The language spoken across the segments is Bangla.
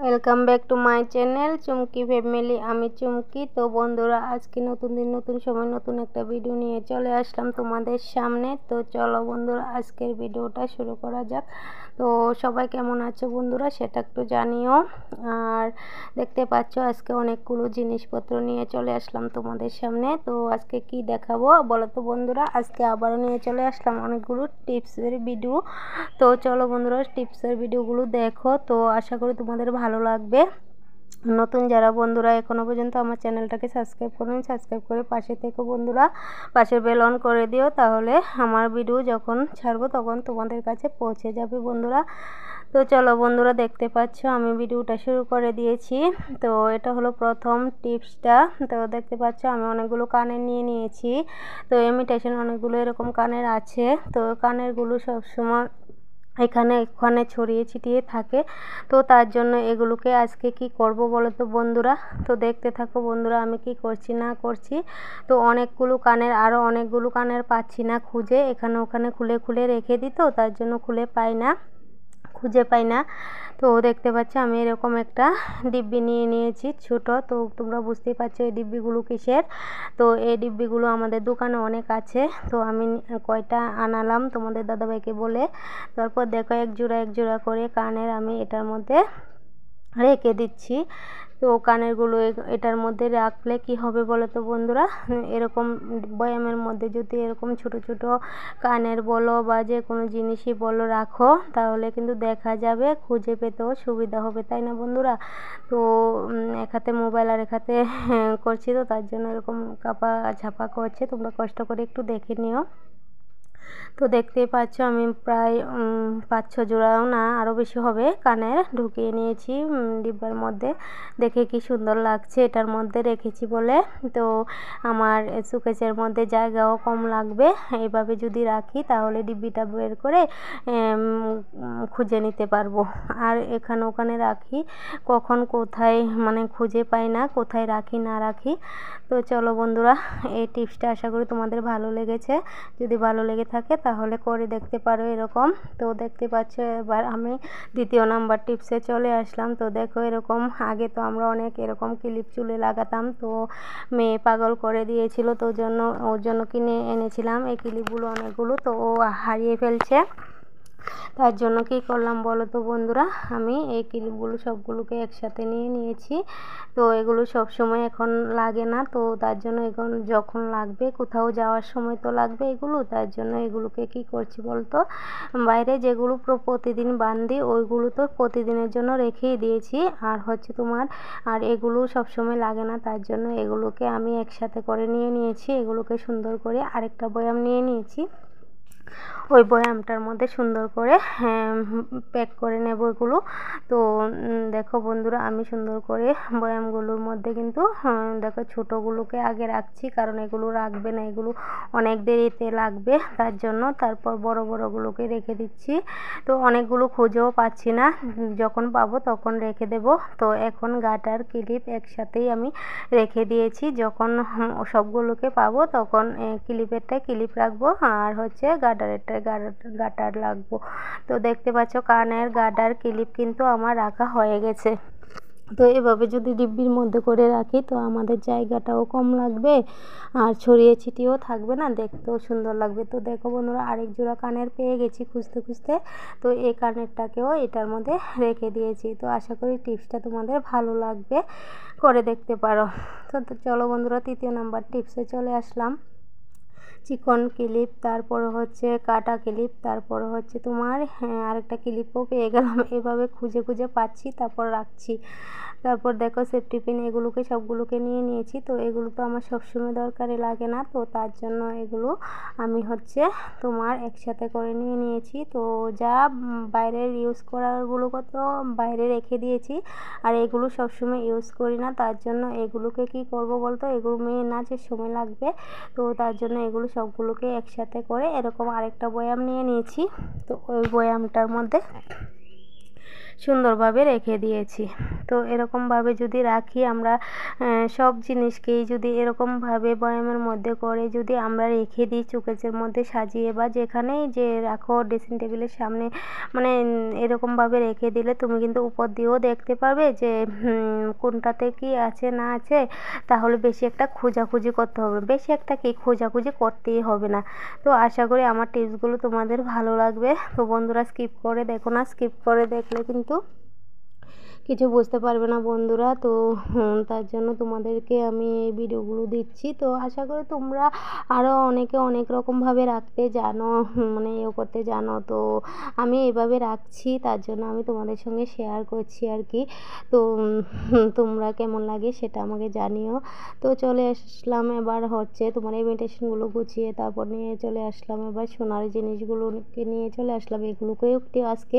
Welcome back to my channel Chumki family. আমি চুমকি। তো বন্ধুরা, আজকে নতুন দিন নতুন সময় নতুন একটা ভিডিও নিয়ে চলে আসলাম তোমাদের সামনে। তো চলো বন্ধুরা, আজকের ভিডিওটা শুরু করা যাক। তো সবাই কেমন আছো বন্ধুরা, সেটা একটু জানিও। আর দেখতে পাচ্ছ আজকে অনেকগুলো জিনিসপত্র নিয়ে চলে আসলাম তোমাদের সামনে। তো আজকে কি দেখাবো বলো তো বন্ধুরা, আজকে আবারও নিয়ে চলে আসলাম অনেকগুলো টিপসের ভিডিও। তো চলো বন্ধুরা, টিপসের ভিডিওগুলো দেখো। তো আশা করি তোমাদের ভালো লাগবে। নতুন যারা বন্ধুরা এখনো পর্যন্ত আমার চ্যানেলটাকে সাবস্ক্রাইব করেন, সাবস্ক্রাইব করে পাশে থেকে বন্ধুরা পাশের বেল অন করে দিও, তাহলে আমার ভিডিও যখন ছাড়বো তখন তোমাদের কাছে পৌঁছে যাবে বন্ধুরা। তো চলো বন্ধুরা, দেখতে পাচ্ছ আমি ভিডিওটা শুরু করে দিয়েছি। তো এটা হলো প্রথম টিপসটা। তো দেখতে পাচ্ছ আমি অনেকগুলো কানের নিয়ে নিয়েছি। তো ইমিটেশন অনেকগুলো এরকম কানের আছে। তো কানেরগুলো সবসময় এখানে ছড়িয়ে ছিটিয়ে থাকে। তো তার জন্য এগুলোকে আজকে কি করব বলো তো বন্ধুরা। তো দেখতে থাকো বন্ধুরা আমি কি করছি না করছি। তো আরও অনেকগুলো কানের পাচ্ছি না খুঁজে, এখানে ওখানে খুলে খুলে রেখে দিত, তার জন্য খুঁজে পাই না। তো দেখতে পাচ্ছ আমি এরকম একটা ডিব্বি নিয়ে নিয়েছি ছোট। তো তোমরা বুঝতেই পারছো এই ডিব্বিগুলো কিসের। তো এই ডিব্বিগুলো আমাদের দোকানে অনেক আছে। তো আমি কয়টা আনালাম তোমাদের দাদাভাইকে বলে। তারপর দেখো এক জোড়া করে কানের আমি এটার মধ্যে রেখে দিচ্ছি। তো কানেরগুলো এটার মধ্যে রাখলে কি হবে বলো তো বন্ধুরা, এরকম বয়ামের মধ্যে যদি এরকম ছোট ছোট কানের বলো বা যে কোনো জিনিসই বলো রাখো, তাহলে কিন্তু দেখা যাবে, খুঁজে পেতেও সুবিধা হবে, তাই না বন্ধুরা। তো এক হাতে মোবাইল আর এক হাতে করছি, তো তার জন্য এরকম কাপা ঝাপা করছে, তোমরা কষ্ট করে একটু দেখে নিও। তো দেখতেই পাচ্ছ আমি প্রায় 5-6 জোড়াও না আরও বেশি হবে কানের ঢুকিয়ে নিয়েছি ডিব্বার মধ্যে। দেখে কি সুন্দর লাগছে, এটার মধ্যে রেখেছি বলে। তো আমার সুকেসের মধ্যে জায়গাও কম লাগবে। এইভাবে যদি রাখি তাহলে ডিব্বিটা বের করে খুঁজে নিতে পারবো। আর এখানে ওখানে রাখি, কখন কোথায় খুঁজে পাই না, কোথায় রাখি না রাখি। তো চলো বন্ধুরা, এই টিপসটা আশা করি তোমাদের ভালো লেগেছে। যদি ভালো লেগে থাকে তাহলে করে দেখতে পারো এরকম। তো দেখতে পাচ্ছ এবার আমি দ্বিতীয় নাম্বার টিপসে চলে আসলাম। তো দেখো এরকম আগে তো আমরা অনেক এরকম ক্লিপ চুলে লাগাতাম, তো মেয়ে পাগল করে দিয়েছিল, তো ওর জন্য কিনে এনেছিলাম এই ক্লিপগুলো অনেকগুলো। তো ও হারিয়ে ফেলছে, তার জন্য কি করলাম বলো তো বন্ধুরা, আমি এই ক্লিপগুলো সবগুলোকে একসাথে নিয়ে নিয়েছি। তো এগুলো সব সময় এখন লাগে না, তো তার জন্য এখন যখন লাগবে, কোথাও যাওয়ার সময় তো লাগবে এগুলো, তার জন্য এগুলোকে কি করছি বলতো, বাইরে যেগুলো প্রতিদিন বান্ধি ওইগুলো তো প্রতিদিনের জন্য রেখেই দিয়েছি। আর এগুলো সব সময় লাগে না, তার জন্য এগুলোকে আমি একসাথে করে নিয়ে নিয়েছি। এগুলোকে সুন্দর করে আরেকটা বয়াম নিয়ে নিয়েছি, ওই বয়ামটার মধ্যে সুন্দর করে প্যাক করে নেব এগুলো। তো দেখো বন্ধুরা, আমি সুন্দর করে বয়ামগুলোর মধ্যে কিন্তু দেখো ছোটোগুলোকে আগে রাখছি, কারণ এগুলো রাখবে না, এগুলো অনেক দেরিতে লাগবে, তার জন্য। তারপর বড় বড়গুলোকে রেখে দিচ্ছি। তো অনেকগুলো খুঁজেও পাচ্ছি না, যখন পাবো তখন রেখে দেব। তো এখন গাটার ক্লিপ একসাথেই আমি রেখে দিয়েছি, যখন সবগুলোকে পাবো তখন ক্লিপেরটায় ক্লিপ রাখবো, আর হচ্ছে গাটার লাগবো। তো দেখতে পাচ্ছ কানের গাটার ক্লিপ কিন্তু আমার রাখা হয়ে গেছে। তো এভাবে যদি ডিব্বির মধ্যে করে রাখি তো আমাদের জায়গাটাও কম লাগবে, আর ছড়িয়ে ছিটিয়েও থাকবে না, দেখতেও সুন্দর লাগবে। তো দেখো বন্ধুরা, আরেক জোড়া কানের পেয়ে গেছি খুঁজতে খুঁজতে। তো এই কানেরটাকেও এটার মধ্যে রেখে দিয়েছি। তো আশা করি টিপসটা তোমাদের ভালো লাগবে, করে দেখতে পারো। তো চলো বন্ধুরা, তৃতীয় নাম্বার টিপসে চলে আসলাম। চিকন ক্লিপ, তারপর হচ্ছে কাটা ক্লিপ, তারপর হচ্ছে তোমার আরেকটা ক্লিপও পেয়ে গেলাম। এভাবে খুঁজে খুঁজে পাচ্ছি, তারপর রাখছি। তারপর দেখো সেফটি পিন, এগুলোকে সবগুলোকে নিয়ে নিয়েছি। তো এগুলো তো আমার সবসময় দরকারে লাগে না, তো তার জন্য এগুলো আমি তোমার একসাথে করে নিয়ে নিয়েছি। তো যা বাইরের ইউজ করারগুলো তো বাইরে রেখে দিয়েছি, আর এগুলো সবসময় ইউজ করি না, তার জন্য এগুলোকে কি করব বলতো, এগুলো মেয়ে নাচের সময় লাগবে। তো তার জন্য এগুলো সবগুলোকে একসাথে করে এরকম আরেকটা বয়াম নিয়ে নিয়েছি। তো ওই বয়ামটার মধ্যে সুন্দরভাবে রেখে দিয়েছি। তো এরকমভাবে যদি রাখি আমরা সব জিনিসকেই যদি এরকমভাবে বয়ামের মধ্যে করে যদি আমরা রেখে দিই চুকেচের মধ্যে সাজিয়ে বা যেখানেই যে রাখো ড্রেসিং টেবিলের সামনে, মানে এরকমভাবে রেখে দিলে তুমি কিন্তু উপর দিয়েও দেখতে পারবে যে কোনটাতে কি আছে না আছে। তাহলে বেশি একটা খোঁজাখুঁজি করতে হবে, বেশি একটা কি খোঁজাখুঁজি করতেই হবে না। তো আশা করি আমার টিপসগুলো তোমাদের ভালো লাগবে। তো বন্ধুরা স্কিপ করে দেখো না, স্কিপ করে দেখলে কিন্তু কিছু বুঝতে পারবে না বন্ধুরা। তো তার জন্য তোমাদেরকে আমি এই ভিডিওগুলো দিচ্ছি। তো আশা করি তোমরা আরও অনেকে অনেক রকমভাবে রাখতে জানো, মানে করতে জানো। তো আমি এভাবে রাখছি, তার জন্য আমি তোমাদের সঙ্গে শেয়ার করছি আর কি। তো তোমরা কেমন লাগে সেটা আমাকে জানিও। তো চলে আসলাম এবার হচ্ছে তোমার ইমিটেশনগুলো গুছিয়ে, তারপর নিয়ে চলে আসলাম এবার সোনার জিনিসগুলোকে নিয়ে চলে আসলাম। এগুলোকেও একটু আজকে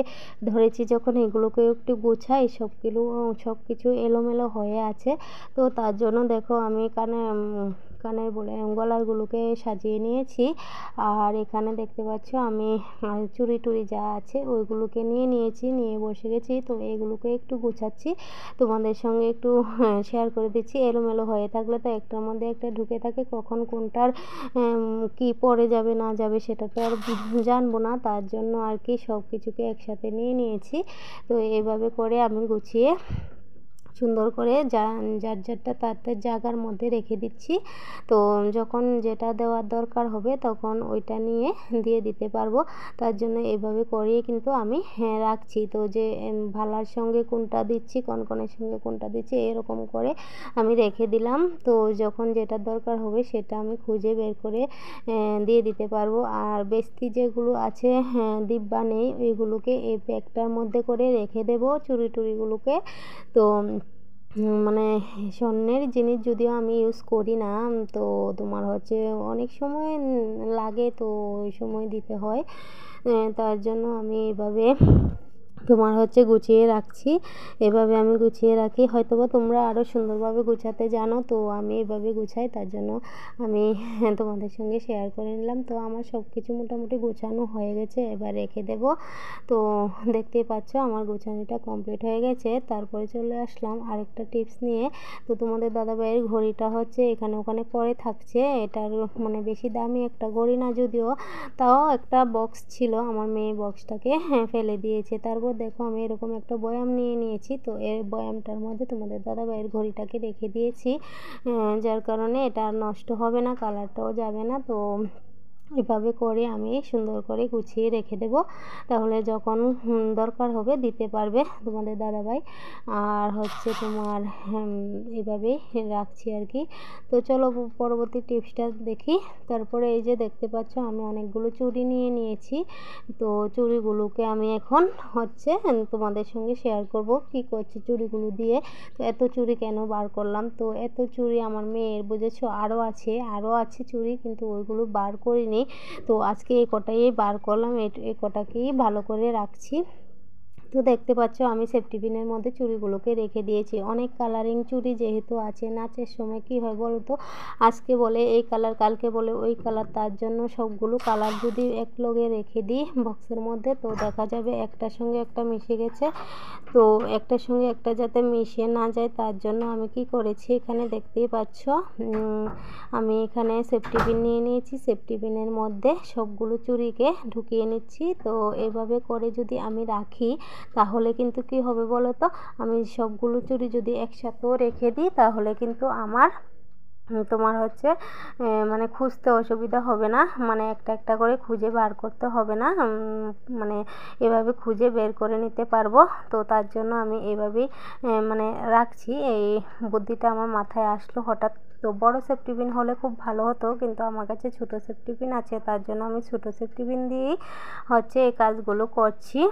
ধরেছি যখন, এগুলোকেও একটু গুছাই, সব কিছু এলোমেলো হয়ে আছে। তো তার জন্য দেখো আমি কানের বলে গলারগুলোকে সাজিয়ে নিয়েছি। আর এখানে দেখতে পাচ্ছ আমি চুড়ি টুড়ি যা আছে ওইগুলোকে নিয়েছি, নিয়ে বসে গেছি। তো এগুলোকে একটু গুছাচ্ছি, তোমাদের সঙ্গে একটু শেয়ার করে দিচ্ছি। এলোমেলো হয়ে থাকলে তো একটার মধ্যে একটা ঢুকে থাকে, কখন কোনটার কি পড়ে যাবে না যাবে সেটা তো আর জানবো না। তার জন্য আর কি সব কিছুকে একসাথে নিয়েছি। তো এভাবে করে আমি গুছিয়ে সুন্দর করে যার যারটা তার জায়গার মধ্যে রেখে দিচ্ছি। তো যখন যেটা দেওয়ার দরকার হবে তখন ওইটা নিয়ে দিয়ে দিতে পারবো। তার জন্য এভাবে করেই কিন্তু আমি রাখছি। তো যে ভালার সঙ্গে কোনটা দিচ্ছি, কনকনের সঙ্গে কোনটা দিচ্ছি, এরকম করে আমি রেখে দিলাম। তো যখন যেটার দরকার হবে সেটা আমি খুঁজে বের করে দিয়ে দিতে পারবো। আর বেস্তি যেগুলো আছে ডিব্বা নেই, ওইগুলোকে এই ব্যাগটার মধ্যে করে রেখে দেবো চুড়ি টুড়িগুলোকে। তো মানে স্বর্ণের জিনিস যদিও আমি ইউজ করি না, তো তোমার হচ্ছে অনেক সময় লাগে, তো ওই সময় দিতে হয়। তার জন্য আমি এভাবে তোমার হচ্ছে গুছিয়ে রাখছি। এভাবে আমি গুছিয়ে রাখি, হয়তোবা তোমরা আরও সুন্দরভাবে গুছাতে জানো। তো আমি এভাবে গুছাই, তার জন্য আমি তোমাদের সঙ্গে শেয়ার করে নিলাম। তো আমার সব কিছু মোটামুটি গোছানো হয়ে গেছে, এবার রেখে দেব। তো দেখতেই পাচ্ছ আমার গোছানোটা কমপ্লিট হয়ে গেছে। তারপরে চলে আসলাম আরেকটা টিপস নিয়ে। তো তোমাদের দাদাভাইয়ের ঘড়িটা হচ্ছে এখানে ওখানে পরে থাকছে। এটার মানে বেশি দামি একটা ঘড়ি না যদিও, তাও একটা বক্স ছিল, আমার মেয়ে বক্সটাকে ফেলে দিয়েছে। তারপর দেখো আমি এরকম একটা বয়াম নিয়েছি। তো এই বয়ামটার মধ্যে তোমাদের দাদাভাইয়ের ঘড়িটাকে রেখে দিয়েছি, যার কারণে এটা আর নষ্ট হবে না, কালারটাও যাবে না। তো এভাবে করে আমি সুন্দর করে গুছিয়ে রেখে দেব, তাহলে যখন দরকার হবে দিতে পারবে তোমাদের দাদাভাই। আর হচ্ছে তোমার এভাবেই রাখছি আর কি। তো চলো পরবর্তী টিপসটা দেখি। তারপরে এই যে দেখতে পাচ্ছ আমি অনেকগুলো চুড়ি নিয়েছি। তো চুড়িগুলোকে আমি এখন হচ্ছে তোমাদের সঙ্গে শেয়ার করব কি করছি চুড়িগুলো দিয়ে। তো এত চুড়ি কেন বার করলাম, তো এত চুড়ি আমার মেয়ের বুঝেছো আরও আছে চুড়ি, কিন্তু ওইগুলো বার করিনি। তো আজকে এই কটাই বার করলাম, এই কটাকেই ভালো করে রাখছি। তো দেখতে পাচ্ছ আমি সেফটি পিনের মধ্যে চুড়িগুলোকে রেখে দিয়েছি। অনেক কালারিং চুড়ি যেহেতু আছে, নাচের সময় কি হয় বলো তো, আজকে বলে এই কালার কালকে বলে ওই কালার, তার জন্য সবগুলো কালার যদি এক লগে রেখে দিই বক্সের মধ্যে তো দেখা যাবে একটার সঙ্গে একটা মিশে গেছে। তো একটার সঙ্গে একটা যাতে মিশে না যায় তার জন্য আমি কি করেছি, এখানে দেখতেই পাচ্ছ আমি এখানে সেফটি পিন নিয়েছি। সেফটি পিনের মধ্যে সবগুলো চুড়িকে ঢুকিয়ে নিচ্ছি। তো এভাবে করে যদি আমি রাখি তাহলে কিন্তু কি হবে বলো তো, আমি সবগুলো চুড়ি যদি একসাথেও রেখে দিই তাহলে কিন্তু আমার তোমার হচ্ছে মানে খুঁজতে অসুবিধা হবে না, মানে একটা একটা করে খুঁজে বার করতে হবে না, মানে এভাবে খুঁজে বের করে নিতে পারবো। তো তার জন্য আমি এভাবেই মানে রাখছি। এই বুদ্ধিটা আমার মাথায় আসলো হঠাৎ। তো বড় সেফটি পিন হলে খুব ভালো হতো, কিন্তু আমার কাছে ছোট সেফটি পিন আছে, তার জন্য আমি ছোট সেফটি পিন দিয়েই হচ্ছে এই কাজগুলো করছি।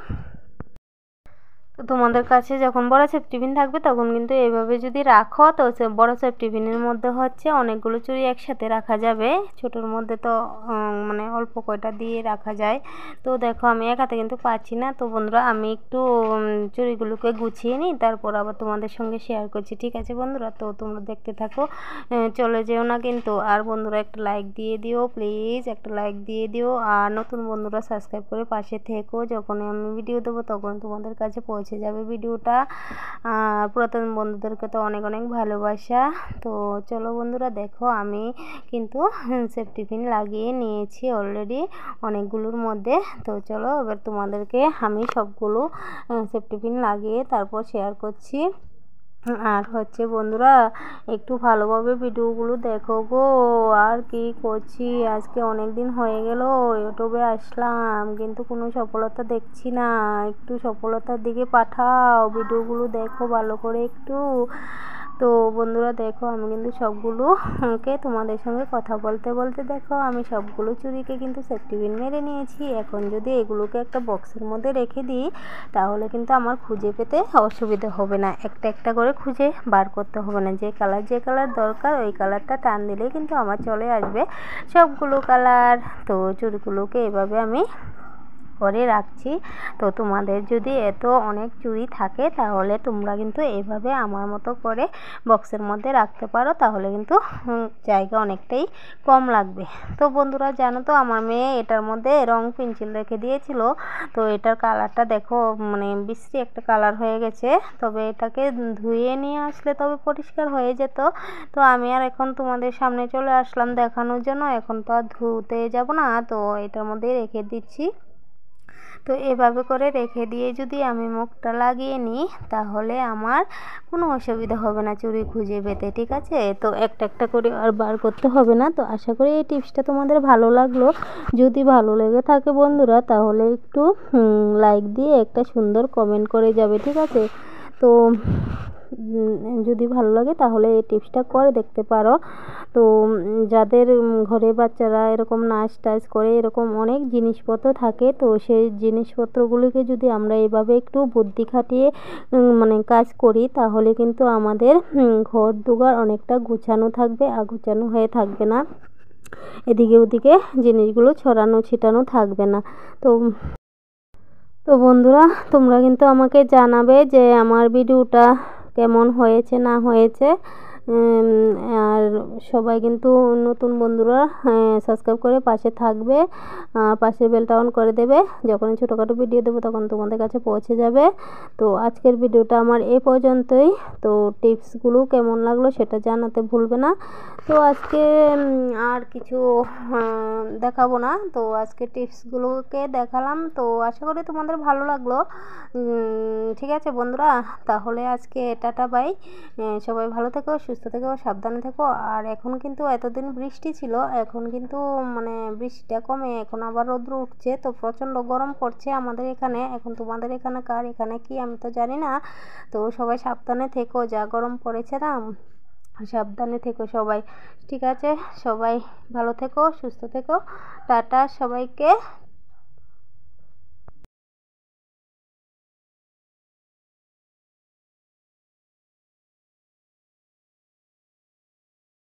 তো তোমাদের কাছে যখন বড় সেফটি পিন থাকবে তখন কিন্তু এইভাবে যদি রাখো তো বড় সেফটি পিনের মধ্যে হচ্ছে অনেকগুলো চুড়ি একসাথে রাখা যাবে। ছোটোর মধ্যে তো মানে অল্প কয়টা দিয়ে রাখা যায়। তো দেখো আমি এক হাতে কিন্তু পাচ্ছি না। তো বন্ধুরা আমি একটু চুড়িগুলোকে গুছিয়ে নিই, তারপর আবার তোমাদের সঙ্গে শেয়ার করছি, ঠিক আছে বন্ধুরা? তো তোমরা দেখতে থাকো, চলে যেও না কিন্তু। আর বন্ধুরা একটা লাইক দিয়ে দিও প্লিজ, একটা লাইক দিয়ে দিও। আর নতুন বন্ধুরা সাবস্ক্রাইব করে পাশে থেকো, যখন আমি ভিডিও দেবো তখন তোমাদের কাছে পৌঁছে যাবে ভিডিওটা। আর পুরাতন বন্ধুদেরকে তো অনেক অনেক ভালোবাসা। তো চলো বন্ধুরা, দেখো আমি কিন্তু সেফটি পিন লাগিয়ে নিয়েছি অলরেডি অনেকগুলোর মধ্যে। তো চলো এবার তোমাদেরকে আমি সবগুলো সেফটি পিন লাগিয়ে তারপর শেয়ার করছি। আর হচ্ছে বন্ধুরা, একটু ভালোভাবে ভিডিওগুলো দেখো গো। আর কি করছি, আজকে অনেক দিন হয়ে গেল ইউটিউবে আসলাম, কিন্তু কোনো সফলতা দেখছি না। একটু সফলতার দিকে পাঠাও, ভিডিওগুলো দেখো ভালো করে একটু। তো বন্ধুরা দেখো, আমি কিন্তু সবগুলোকে তোমাদের সঙ্গে কথা বলতে বলতে দেখো আমি সবগুলো চুড়িকে কিন্তু সেফটি পিন মেরে নিয়েছি। এখন যদি এগুলোকে একটা বক্সের মধ্যে রেখে দিই তাহলে কিন্তু আমার খুঁজে পেতে অসুবিধা হবে না, একটা একটা করে খুঁজে বার করতে হবে না। যে কালার দরকার ওই কালারটা টান দিলেই কিন্তু আমার চলে আসবে সবগুলো কালার। তো চুড়িগুলোকে এভাবে আমি করে রাখছি। তো তোমাদের যদি এত অনেক চুড়ি থাকে তাহলে তোমরা কিন্তু এইভাবে আমার মতো করে বক্সের মধ্যে রাখতে পারো, তাহলে কিন্তু জায়গা অনেকটাই কম লাগবে। তো বন্ধুরা জানো তো, আমার মেয়ে এটার মধ্যে রং পেন্সিল রেখে দিয়েছিল। তো এটার কালারটা দেখো মানে বিশ্রী একটা কালার হয়ে গেছে। তবে এটাকে ধুয়ে নিয়ে আসলে তবে পরিষ্কার হয়ে যেত। তো আমি আর এখন তোমাদের সামনে চলে আসলাম দেখানোর জন্য। এখন তো আর ধুতে যাব না, তো এটার মধ্যে রেখে দিচ্ছি। তো এভাবে করে রেখে দিয়ে যদি আমি মুখটা লাগিয়ে নিই তাহলে আমার কোনো অসুবিধা হবে না চুড়ি খুঁজে পেতে, ঠিক আছে? তো একটা একটা করে আর বার করতে হবে না। তো আশা করি এই টিপসটা তোমাদের ভালো লাগলো। যদি ভালো লেগে থাকে বন্ধুরা তাহলে একটু লাইক দিয়ে একটা সুন্দর কমেন্ট করে যাবে, ঠিক আছে? তো যদি ভালো লাগে তাহলে এই টিপসটা করে দেখতে পারো। তো যাদের ঘরে বাচ্চারা এরকম নাচ টাচ করে এরকম অনেক জিনিসপত্র থাকে, তো সেই জিনিসপত্রগুলিকে যদি আমরা এভাবে একটু বুদ্ধি খাটিয়ে মানে কাজ করি তাহলে কিন্তু আমাদের ঘর দুয়ার অনেকটা গুছানো থাকবে, আগুছানো হয়ে থাকবে না, এদিকে ওদিকে জিনিসগুলো ছড়ানো ছিটানো থাকবে না। তো বন্ধুরা তোমরা কিন্তু আমাকে জানাবে যে আমার ভিডিওটা কেমন হয়েছে না হয়েছে। আর সবাই কিন্তু নতুন বন্ধুরা সাবস্ক্রাইব করে পাশে থাকবে, আর পাশে বেলটা অন করে দেবে। যখন ছোটোখাটো ভিডিও দেবো তখন তোমাদের কাছে পৌঁছে যাবে। তো আজকের ভিডিওটা আমার এই পর্যন্তই। তো টিপসগুলো কেমন লাগলো সেটা জানাতে ভুলবে না। তো আজকে আর কিছু দেখাবো না, তো আজকে টিপসগুলোকে দেখালাম। তো আশা করি তোমাদের ভালো লাগলো। ঠিক আছে বন্ধুরা, তাহলে আজকে টাটা বাই। সবাই ভালো থেকো, সুস্থ থেকো, সাবধানে থেকো। আর এখন কিন্তু এতদিন বৃষ্টি ছিল, এখন কিন্তু মানে বৃষ্টিটা কমে এখন আবার রৌদ্র উঠছে। তো প্রচণ্ড গরম পড়ছে আমাদের এখানে। এখন তোমাদের এখানে কার এখানে কি আমি তো জানি না। তো সবাই সাবধানে থেকো, যা গরম পড়েছে না, সাবধানে থেকো সবাই, ঠিক আছে? সবাই ভালো থেকো, সুস্থ থেকো। টাটা সবাইকে।